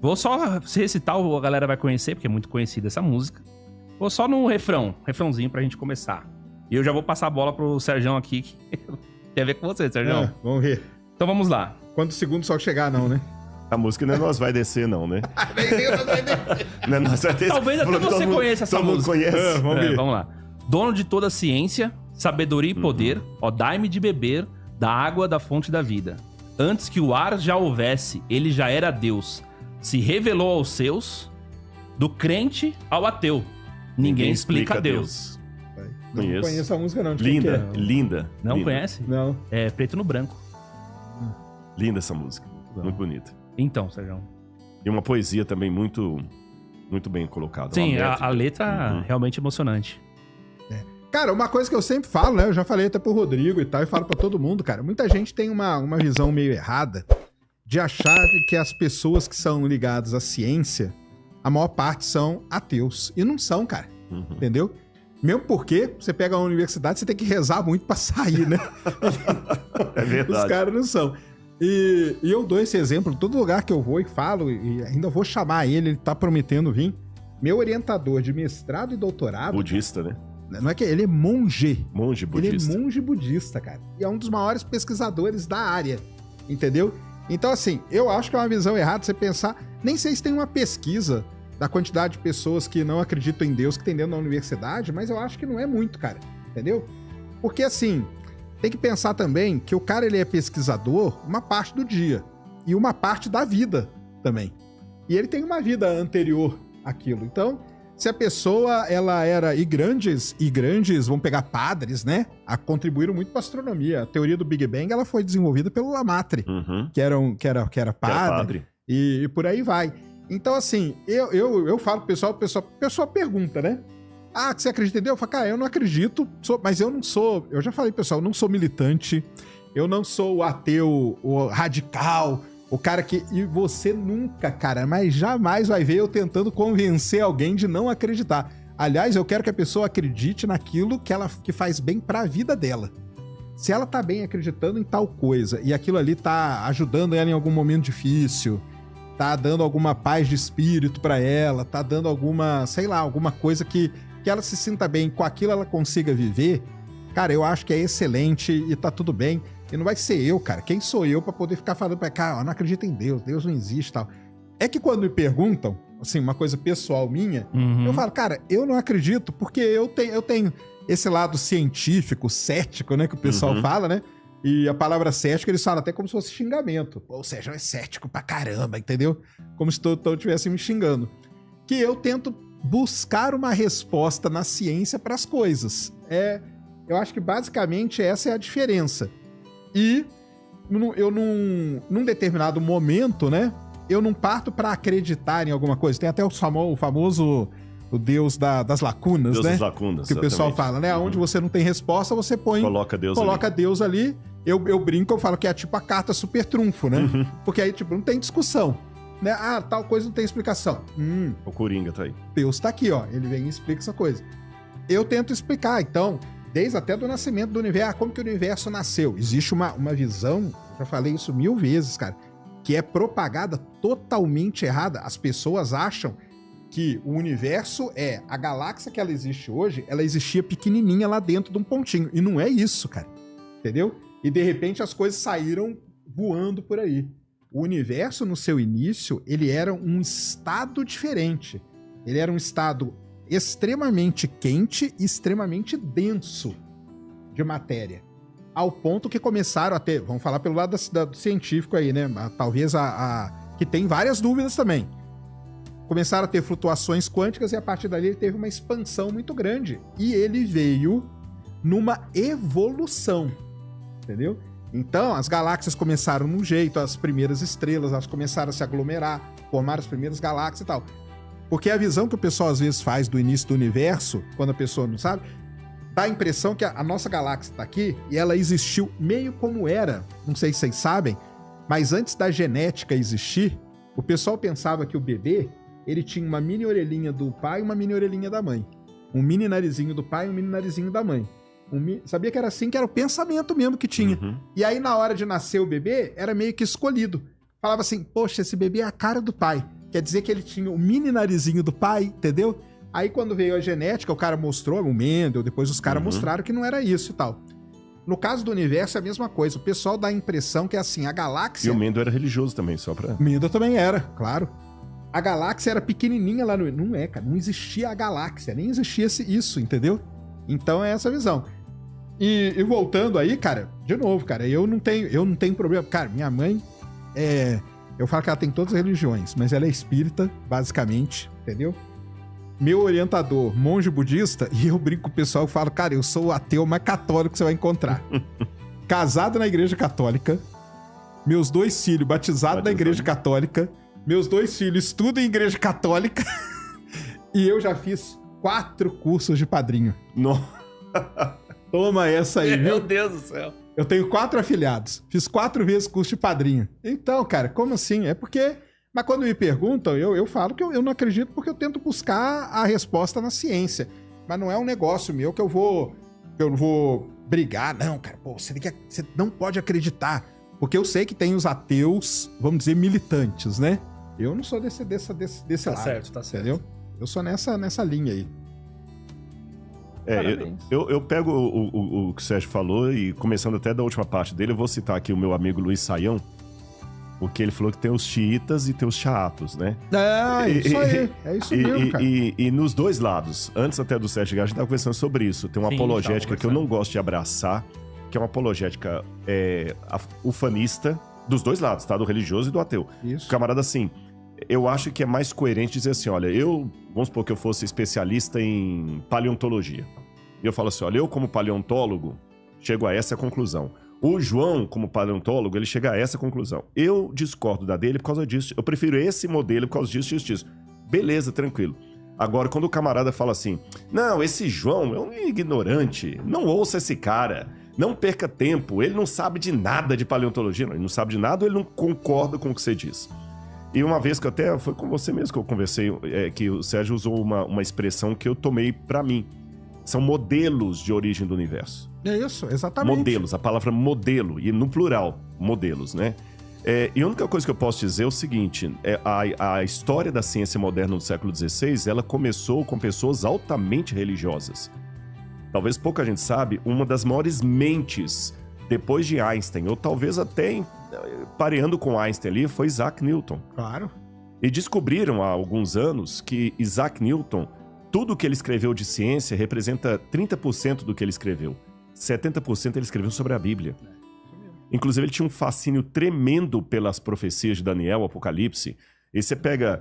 Vou só recitar, a galera vai conhecer, porque é muito conhecida essa música. Vou só no refrãozinho pra gente começar. E eu já vou passar a bola pro Serjão aqui, que tem a ver com você, Serjão. Vamos ver. Então vamos lá. Quantos segundos só chegar, não, né? A música não é Nós Vai Descer, não, né? Não é Nós Vai Descer. Talvez até você conheça essa música. Todo mundo conhece. Vamos ver. Vamos lá. Dono de toda a ciência, sabedoria e poder, ó, dai-me de beber da água da fonte da vida. Antes que o ar já houvesse, ele já era Deus. Se revelou aos seus, do crente ao ateu. Ninguém explica Deus. Não conheço a música, não. Linda, linda. Não linda. conhece? Não. É Preto no Branco. Linda essa música. Muito bonita. Então, Serjão. E uma poesia também muito bem colocada. Sim, a letra realmente emocionante. Cara, uma coisa que eu sempre falo, né? Eu já falei até pro Rodrigo e tal, e falo pra todo mundo, cara. Muita gente tem uma visão meio errada de achar que as pessoas que são ligadas à ciência, a maior parte são ateus. E não são, cara. Entendeu? Mesmo porque você pega a universidade, você tem que rezar muito pra sair, né? É verdade. Os caras não são. E eu dou esse exemplo em todo lugar que eu vou e falo, e ainda vou chamar ele tá prometendo vir. Meu orientador de mestrado e doutorado... Budista, né? Não é que ele é monge. Monge budista. Ele é monge budista, cara. E é um dos maiores pesquisadores da área. Entendeu? Então, assim, eu acho que é uma visão errada você pensar... Nem sei se tem uma pesquisa da quantidade de pessoas que não acreditam em Deus que tem dentro da universidade, mas eu acho que não é muito, cara. Entendeu? Porque, assim, tem que pensar também que o cara, ele é pesquisador uma parte do dia. E uma parte da vida também. E ele tem uma vida anterior àquilo. Então... Se a pessoa, ela era... E grandes, vamos pegar padres, né? Contribuíram muito para a astronomia. A teoria do Big Bang, ela foi desenvolvida pelo Lamartre, que era padre. E por aí vai. Então, assim, eu falo pro pessoal, o pessoal pergunta, né? Ah, que você acredita em Deus? Eu falo, cara, eu não acredito, mas eu não sou... Eu já falei, pessoal, eu não sou militante, eu não sou o ateu, o radical... O cara que... E você nunca, cara, mas jamais vai ver eu tentando convencer alguém de não acreditar. Aliás, eu quero que a pessoa acredite naquilo que faz bem pra vida dela. Se ela tá bem acreditando em tal coisa e aquilo ali tá ajudando ela em algum momento difícil, tá dando alguma paz de espírito pra ela, tá dando alguma, sei lá, alguma coisa que ela se sinta bem, com aquilo ela consiga viver, cara, eu acho que é excelente e tá tudo bem. E não vai ser eu, cara. Quem sou eu pra poder ficar falando pra cá, eu não acredito em Deus, Deus não existe e tal. É que quando me perguntam, assim, uma coisa pessoal minha, eu falo, cara, eu não acredito porque eu tenho esse lado científico, cético, né, que o pessoal fala, né? E a palavra cético, eles falam até como se fosse xingamento. Pô, o Sérgio é cético pra caramba, entendeu? Como se todos estivessem me xingando. Que eu tento buscar uma resposta na ciência pras coisas. Eu acho que basicamente essa é a diferença. E eu num determinado momento, né? Eu não parto pra acreditar em alguma coisa. Tem até o famoso o Deus das lacunas, Deus né? das lacunas, que o pessoal fala, né? Onde você não tem resposta, você coloca Deus ali. Eu brinco, eu falo que é tipo a carta super trunfo, né? Porque aí, tipo, não tem discussão. Né? Ah, tal coisa não tem explicação. O Coringa tá aí. Deus tá aqui, ó. Ele vem e explica essa coisa. Eu tento explicar, então... Desde até do nascimento do universo, como que o universo nasceu. Existe uma visão, já falei isso 1000 vezes, cara, que é propagada totalmente errada. As pessoas acham que o universo a galáxia que ela existe hoje, ela existia pequenininha lá dentro de um pontinho. E não é isso, cara. Entendeu? E de repente as coisas saíram voando por aí. O universo, no seu início, ele era um estado diferente. Ele era um estado extremamente quente e extremamente denso de matéria. Ao ponto que começaram a ter, vamos falar pelo lado do científico aí, né? Talvez que tem várias dúvidas também. Começaram a ter flutuações quânticas e a partir dali ele teve uma expansão muito grande. E ele veio numa evolução, entendeu? Então, as galáxias começaram num jeito, as primeiras estrelas, elas começaram a se aglomerar, formaram as primeiras galáxias e tal. Porque a visão que o pessoal às vezes faz do início do universo, quando a pessoa não sabe, dá a impressão que a nossa galáxia está aqui e ela existiu meio como era. Não sei se vocês sabem, mas antes da genética existir, o pessoal pensava que o bebê, ele tinha uma mini orelhinha do pai e uma mini orelhinha da mãe. Um mini narizinho do pai e um mini narizinho da mãe. Sabia que era assim, que era o pensamento mesmo que tinha. E aí, na hora de nascer o bebê, era meio que escolhido. Falava assim, poxa, esse bebê é a cara do pai. quer dizer que ele tinha o mini narizinho do pai, entendeu? Aí quando veio a genética, o cara mostrou, o Mendel, depois os caras mostraram que não era isso e tal. No caso do universo é a mesma coisa. O pessoal dá a impressão que é assim, a galáxia... E o Mendel era religioso também, só pra... Mendel também era, claro. A galáxia era pequenininha lá no... Não é, cara. Não existia a galáxia. Nem existia isso, entendeu? Então é essa visão. E voltando aí, cara, de novo, cara, eu não tenho problema. Cara, minha mãe eu falo que ela tem todas as religiões, mas ela é espírita, basicamente, entendeu? Meu orientador, monge budista, e eu brinco com o pessoal e falo, cara, eu sou o ateu mais católico que você vai encontrar. Casado na igreja católica, meus 2 filhos batizados na igreja católica, meus 2 filhos estudam em igreja católica, e eu já fiz 4 cursos de padrinho. Toma essa aí, viu? Meu Deus do céu. Eu tenho 4 afilhados, fiz 4 vezes curso de padrinho. Então, cara, como assim? É porque... Mas quando me perguntam, eu falo que eu não acredito porque eu tento buscar a resposta na ciência. Mas não é um negócio meu que eu vou brigar. Não, cara, pô, você não pode acreditar. Porque eu sei que tem os ateus, vamos dizer, militantes, né? Eu não sou desse lado. Tá certo. Entendeu? Eu sou nessa linha aí. Eu pego o que o Sérgio falou e começando até da última parte dele, eu vou citar aqui o meu amigo Luiz Saião, porque ele falou que tem os xiitas e tem os xaatos, né? Isso aí. É isso mesmo, cara. E nos dois lados, antes até do Sérgio chegar, a gente tava conversando sobre isso. Tem uma apologética que eu não gosto de abraçar, que é uma apologética ufanista, dos dois lados, tá? Do religioso e do ateu. Isso. Camarada, assim, eu acho que é mais coerente dizer assim, olha, vamos supor que eu fosse especialista em paleontologia. E eu falo assim, olha, eu como paleontólogo, chego a essa conclusão. O João, como paleontólogo, ele chega a essa conclusão. Eu discordo da dele por causa disso. Eu prefiro esse modelo por causa disso. Beleza, tranquilo. Agora, quando o camarada fala assim, não, esse João é um ignorante, não ouça esse cara, não perca tempo, ele não sabe de nada de paleontologia. Não, ele não sabe de nada ou ele não concorda com o que você diz. E uma vez que até foi com você mesmo que eu conversei, que o Sérgio usou uma expressão que eu tomei pra mim. São modelos de origem do universo. É isso, exatamente. Modelos, a palavra modelo, e no plural, modelos, né? E a única coisa que eu posso dizer é o seguinte, a história da ciência moderna no século XVI, ela começou com pessoas altamente religiosas. Talvez pouca gente sabe, uma das maiores mentes, depois de Einstein, ou talvez até pareando com Einstein ali, foi Isaac Newton. Claro. E descobriram há alguns anos que Isaac Newton, tudo que ele escreveu de ciência representa 30% do que ele escreveu. 70% ele escreveu sobre a Bíblia. Inclusive, ele tinha um fascínio tremendo pelas profecias de Daniel, Apocalipse. E você pega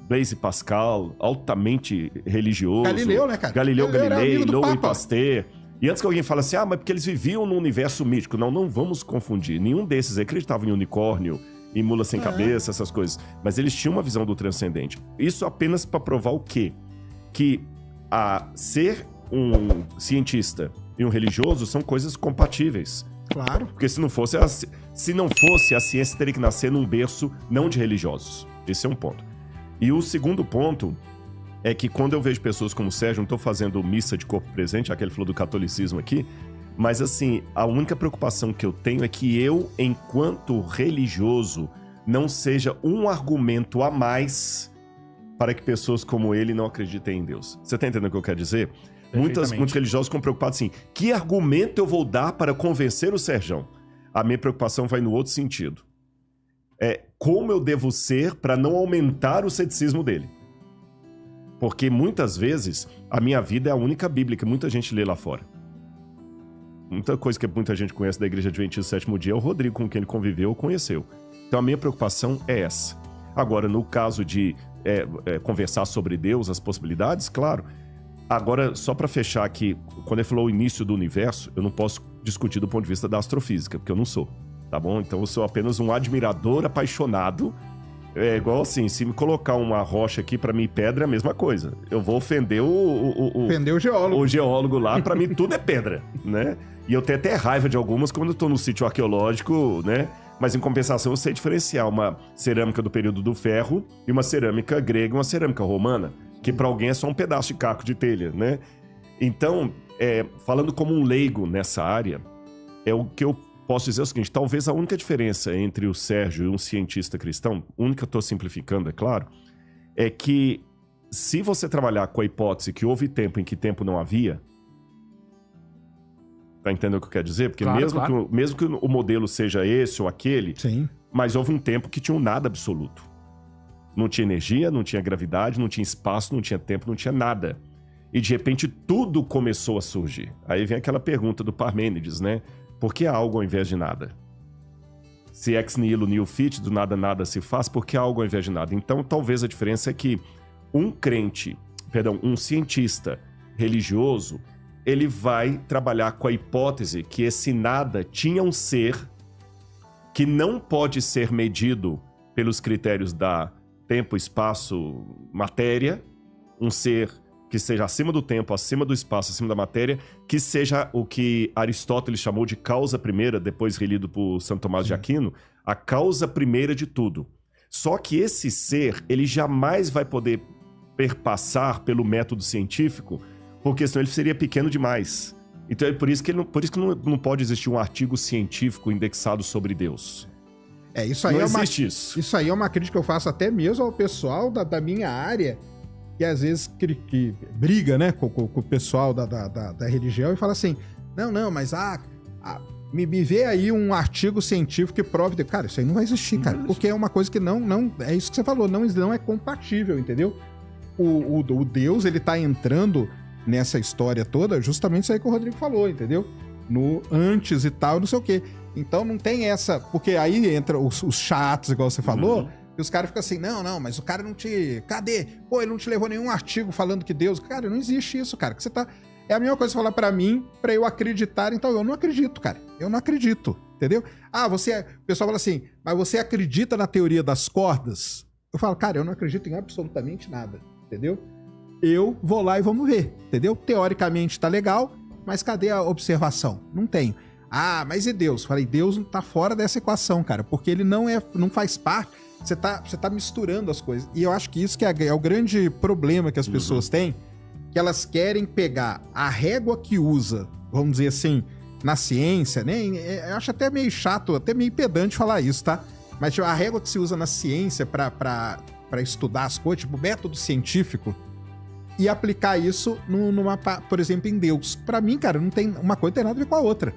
Blaise Pascal, altamente religioso. Galileu, né, cara? Galileu Galilei, Louis Pasteur. E antes que alguém fale assim, mas porque eles viviam num universo mítico. Não vamos confundir. Nenhum desses acreditava em unicórnio, em mula sem cabeça, essas coisas. Mas eles tinham uma visão do transcendente. Isso apenas para provar o quê? Que ser um cientista e um religioso são coisas compatíveis. Claro. Porque se não fosse, a ciência teria que nascer num berço não de religiosos. Esse é um ponto. E o segundo ponto é que quando eu vejo pessoas como o Sérgio, não estou fazendo missa de corpo presente, já que ele falou do catolicismo aqui, mas assim, a única preocupação que eu tenho é que eu, enquanto religioso, não seja um argumento a mais para que pessoas como ele não acreditem em Deus. Você tá entendendo o que eu quero dizer? Muitos religiosos ficam preocupados assim, que argumento eu vou dar para convencer o Sérgio? A minha preocupação vai no outro sentido. Como eu devo ser para não aumentar o ceticismo dele? Porque muitas vezes a minha vida é a única Bíblia que muita gente lê lá fora. Muita coisa que muita gente conhece da Igreja Adventista do Sétimo Dia é o Rodrigo, com quem ele conviveu ou conheceu. Então a minha preocupação é essa. Agora, no caso de conversar sobre Deus, as possibilidades, claro. Agora, só para fechar aqui, quando ele falou o início do universo, eu não posso discutir do ponto de vista da astrofísica, porque eu não sou, tá bom? Então eu sou apenas um admirador apaixonado. É igual assim, se me colocar uma rocha aqui, pra mim pedra é a mesma coisa. Eu vou ofender ofender o geólogo. O geólogo lá, pra mim tudo é pedra, né? E eu tenho até raiva de algumas quando eu tô no sítio arqueológico, né? Mas em compensação eu sei diferenciar uma cerâmica do período do ferro e uma cerâmica grega e uma cerâmica romana, que pra alguém é só um pedaço de caco de telha, né? Então, falando como um leigo nessa área, é o que eu posso dizer o seguinte, talvez a única diferença entre o Sérgio e um cientista cristão, única, eu estou simplificando, é claro, é que se você trabalhar com a hipótese que houve tempo em que tempo não havia, tá entendendo o que eu quero dizer? Porque Claro, mesmo, claro. mesmo que o modelo seja esse ou aquele, Sim. mas houve um tempo que tinha um nada absoluto. Não tinha energia, não tinha gravidade, não tinha espaço, não tinha tempo, não tinha nada. E de repente tudo começou a surgir. Aí vem aquela pergunta do Parmênides, né? Por que há algo ao invés de nada? Se ex nihilo nihil fit, do nada nada se faz, por que há algo ao invés de nada? Então talvez a diferença é que um cientista religioso, ele vai trabalhar com a hipótese que esse nada tinha um ser que não pode ser medido pelos critérios da tempo, espaço, matéria, um ser que seja acima do tempo, acima do espaço, acima da matéria, que seja o que Aristóteles chamou de causa primeira, depois relido por Santo Tomás de Aquino, a causa primeira de tudo. Só que esse ser, ele jamais vai poder perpassar pelo método científico, porque senão ele seria pequeno demais. Então é por isso que não pode existir um artigo científico indexado sobre Deus. Isso aí não é existe isso. Isso aí é uma crítica que eu faço até mesmo ao pessoal da minha área, que às vezes que briga, né, com o pessoal da religião e fala assim, não, mas me vê aí um artigo científico que prove... Cara, isso aí não vai existir, cara, porque é uma coisa que não é isso que você falou, não é compatível, entendeu? O Deus, ele tá entrando nessa história toda, justamente isso aí que o Rodrigo falou, entendeu? No antes e tal, não sei o quê. Então não tem essa... Porque aí entra os chatos, igual você falou, e os caras ficam assim, não, mas o cara não te... Cadê? Pô, ele não te levou nenhum artigo falando que Deus... Cara, não existe isso, cara. Que você tá... É a mesma coisa você falar pra mim, pra eu acreditar, então eu não acredito, cara. Eu não acredito, entendeu? O pessoal fala assim, mas você acredita na teoria das cordas? Eu falo, cara, eu não acredito em absolutamente nada, entendeu? Eu vou lá e vamos ver, entendeu? Teoricamente tá legal, mas cadê a observação? Não tenho. Mas e Deus? Falei, Deus tá fora dessa equação, cara, porque ele não faz parte. Você tá misturando as coisas. E eu acho que isso que é o grande problema que as pessoas têm, que elas querem pegar a régua que usa, vamos dizer assim, na ciência, né? Eu acho até meio chato, até meio pedante falar isso, tá? Mas tipo, a régua que se usa na ciência pra estudar as coisas, tipo método científico, e aplicar isso por exemplo, em Deus. Pra mim, cara, não tem uma coisa, não tem nada a ver com a outra.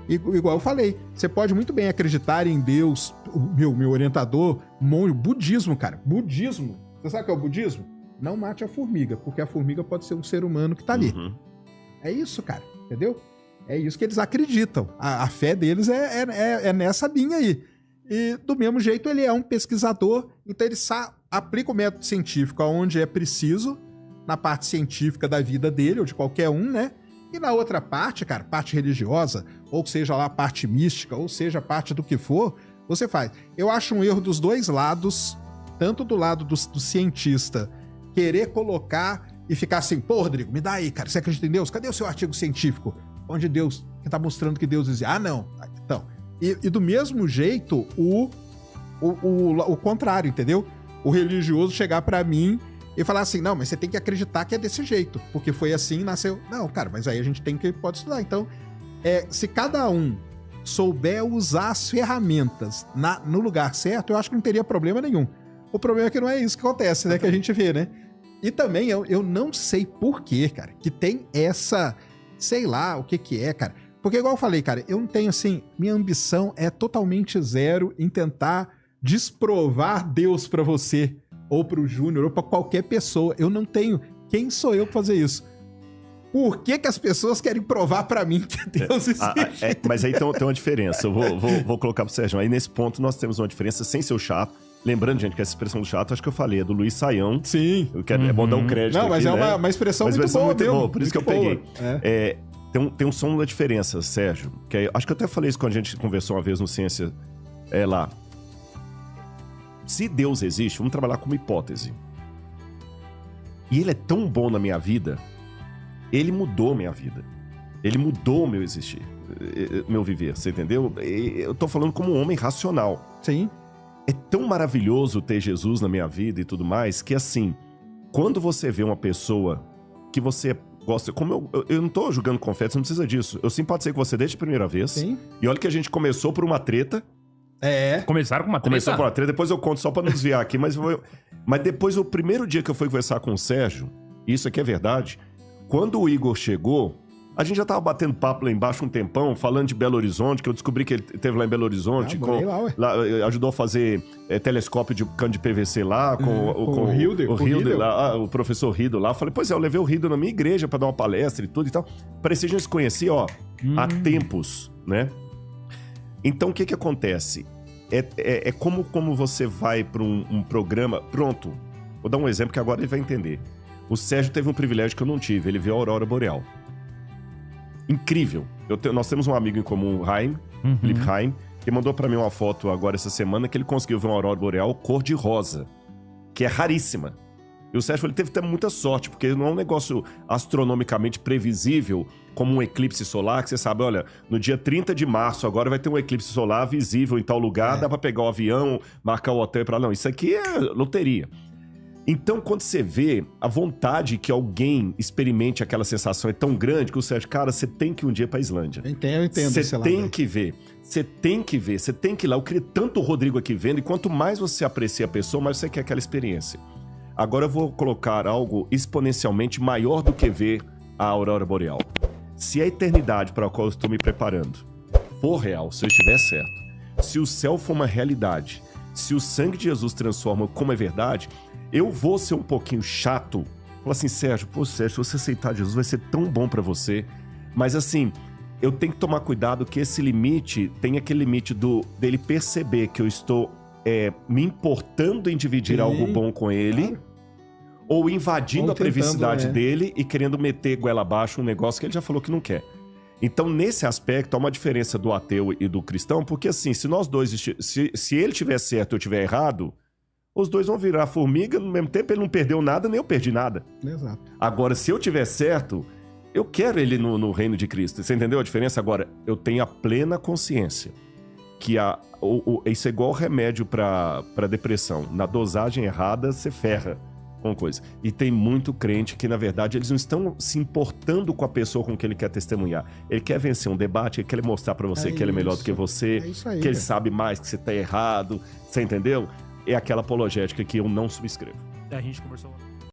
Igual eu falei, você pode muito bem acreditar em Deus, o meu orientador, budismo, cara. Budismo. Você sabe o que é o budismo? Não mate a formiga, porque a formiga pode ser um ser humano que tá ali. É isso, cara, entendeu? É isso que eles acreditam. A fé deles é nessa linha aí. E do mesmo jeito ele é um pesquisador, então ele aplica o método científico aonde é preciso, na parte científica da vida dele, ou de qualquer um, né? E na outra parte, cara, parte religiosa, ou seja lá a parte mística, ou seja a parte do que for, você faz. Eu acho um erro dos dois lados, tanto do lado do cientista querer colocar e ficar assim, pô, Rodrigo, me dá aí, cara, você acredita em Deus? Cadê o seu artigo científico? Onde Deus, que tá mostrando que Deus existe? Não. Então, e do mesmo jeito, o contrário, entendeu? O religioso chegar pra mim e falar assim, não, mas você tem que acreditar que é desse jeito, porque foi assim, nasceu... Não, cara, mas aí a gente pode estudar. Então, se cada um souber usar as ferramentas no lugar certo, eu acho que não teria problema nenhum. O problema é que não é isso que acontece, né? Que a gente vê, né? E também, eu não sei por quê, cara, que tem essa... Sei lá o que é, cara. Porque igual eu falei, cara, eu não tenho, assim... Minha ambição é totalmente zero em tentar desprovar Deus pra você, ou pro Júnior, ou pra qualquer pessoa. Eu não tenho... Quem sou eu pra fazer isso? Por que as pessoas querem provar pra mim que Deus existe? Mas aí tem uma diferença. Eu vou colocar pro Sérgio. Aí nesse ponto nós temos uma diferença sem ser o chato. Lembrando, gente, que essa expressão do chato, acho que eu falei, é do Luiz Saião. Sim. É bom dar um crédito. Não, mas aqui, é uma expressão muito boa. Por isso que eu peguei. Tem um som da diferença, Sérgio. Acho que eu até falei isso quando a gente conversou uma vez no Ciência lá. Se Deus existe, vamos trabalhar com uma hipótese. E ele é tão bom na minha vida, ele mudou minha vida. Ele mudou o meu existir, meu viver, você entendeu? Eu tô falando como um homem racional. Sim. É tão maravilhoso ter Jesus na minha vida e tudo mais, que assim, quando você vê uma pessoa que você gosto. Como eu não tô julgando confetes, não precisa disso. Eu simpatizei com você desde a primeira vez. Sim. E olha que a gente começou por uma treta. Começaram com uma treta? Começou por uma treta, depois eu conto só pra não desviar aqui. Mas depois, o primeiro dia que eu fui conversar com o Sérgio, isso aqui é verdade, quando o Igor chegou, a gente já tava batendo papo lá embaixo um tempão, falando de Belo Horizonte, que eu descobri que ele esteve lá em Belo Horizonte. Ajudou a fazer telescópio de cano de PVC lá, com o Hilder lá, o professor Rido lá. Eu falei, pois é, eu levei o Rido na minha igreja pra dar uma palestra e tudo e tal. Parecia que a gente se conhecia, há tempos, né? Então, o que acontece? É como você vai pra um programa... Pronto, vou dar um exemplo que agora ele vai entender. O Sérgio teve um privilégio que eu não tive, ele viu a Aurora Boreal. Incrível. Nós temos um amigo em comum, Felipe Haim, que mandou pra mim uma foto agora essa semana que ele conseguiu ver uma aurora boreal cor-de-rosa, que é raríssima. E o Sérgio teve muita sorte, porque não é um negócio astronomicamente previsível, como um eclipse solar, que você sabe, olha, no dia 30 de março agora vai ter um eclipse solar visível em tal lugar, dá pra pegar o avião, marcar o hotel e pra lá. Não, isso aqui é loteria. Então, quando você vê a vontade que alguém experimente aquela sensação é tão grande que o Sérgio, cara, você tem que ir um dia pra Islândia. Eu entendo. Você tem que ver. Você tem que ver. Você tem que ir lá. Eu queria tanto o Rodrigo aqui vendo. E quanto mais você aprecia a pessoa, mais você quer aquela experiência. Agora eu vou colocar algo exponencialmente maior do que ver a aurora boreal. Se a eternidade para a qual eu estou me preparando for real, se eu estiver certo, se o céu for uma realidade, se o sangue de Jesus transforma como é verdade... Eu vou ser um pouquinho chato. Falar assim, Sérgio, se você aceitar Jesus, vai ser tão bom pra você. Mas assim, eu tenho que tomar cuidado que esse limite, tem aquele limite dele perceber que eu estou me importando em dividir algo bom com ele, claro. Ou invadindo a privacidade dele e querendo meter goela abaixo um negócio que ele já falou que não quer. Então, nesse aspecto, há uma diferença do ateu e do cristão, porque assim, se nós dois, se ele tiver certo e eu tiver errado, os dois vão virar formiga, no mesmo tempo ele não perdeu nada, nem eu perdi nada. Exato. Agora, se eu tiver certo, eu quero ele no reino de Cristo. Você entendeu a diferença? Agora, eu tenho a plena consciência que isso é igual remédio para depressão. Na dosagem errada, você ferra com coisa. E tem muito crente que, na verdade, eles não estão se importando com a pessoa com que ele quer testemunhar. Ele quer vencer um debate, ele quer mostrar para você que ele é melhor do que você, que ele sabe mais, que você tá errado. Você entendeu? É aquela apologética que eu não subscrevo. A gente conversou